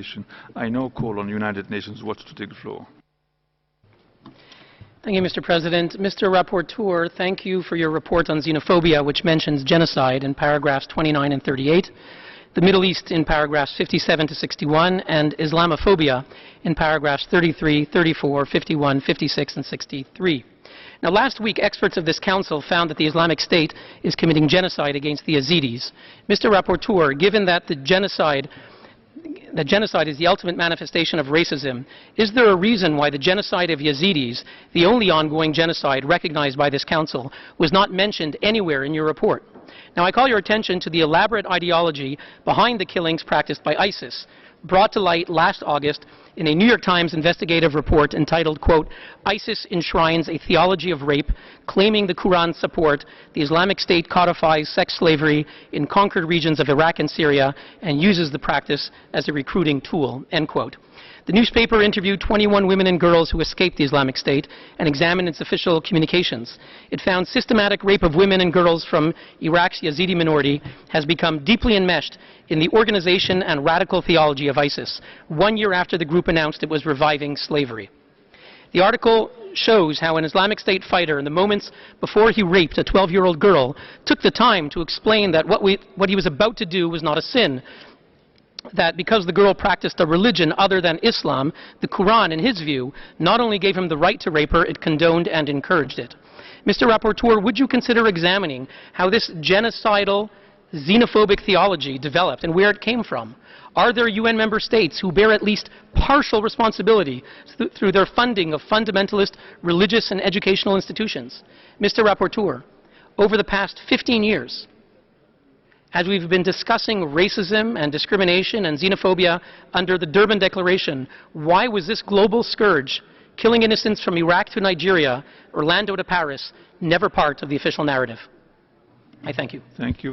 discrimination. I now call on United Nations Watch to take the floor. Thank you, Mr. President. Mr. Rapporteur, thank you for your report on xenophobia, which mentions genocide in paragraphs 29 and 38, the Middle East in paragraphs 57 to 61, and Islamophobia in paragraphs 33, 34, 51, 56, and 63. Now, last week, experts of this Council found that the Islamic State is committing genocide against the Yazidis. Mr. Rapporteur, given that genocide is the ultimate manifestation of racism, is there a reason why the genocide of Yazidis, the only ongoing genocide recognized by this Council, was not mentioned anywhere in your report? Now, I call your attention to the elaborate ideology behind the killings practiced by ISIS, brought to light last August in a New York Times investigative report entitled, quote, "ISIS enshrines a theology of rape, claiming the Quran's support. The Islamic State codifies sex slavery in conquered regions of Iraq and Syria and uses the practice as a recruiting tool," end quote. The newspaper interviewed 21 women and girls who escaped the Islamic State and examined its official communications. It found systematic rape of women and girls from Iraq's Yazidi minority has become deeply enmeshed in the organization and radical theology of ISIS, 1 year after the group announced it was reviving slavery. The article shows how an Islamic State fighter, in the moments before he raped a 12-year-old girl, took the time to explain that what he was about to do was not a sin, that because the girl practiced a religion other than Islam, the Quran, in his view, not only gave him the right to rape her, it condoned and encouraged it. Mr. Rapporteur, would you consider examining how this genocidal, xenophobic theology developed and where it came from? Are there UN member states who bear at least partial responsibility through their funding of fundamentalist religious and educational institutions? Mr. Rapporteur, over the past 15 years, as we've been discussing racism and discrimination and xenophobia under the Durban Declaration, why was this global scourge, killing innocents from Iraq to Nigeria, Orlando to Paris, never part of the official narrative? I thank you. Thank you.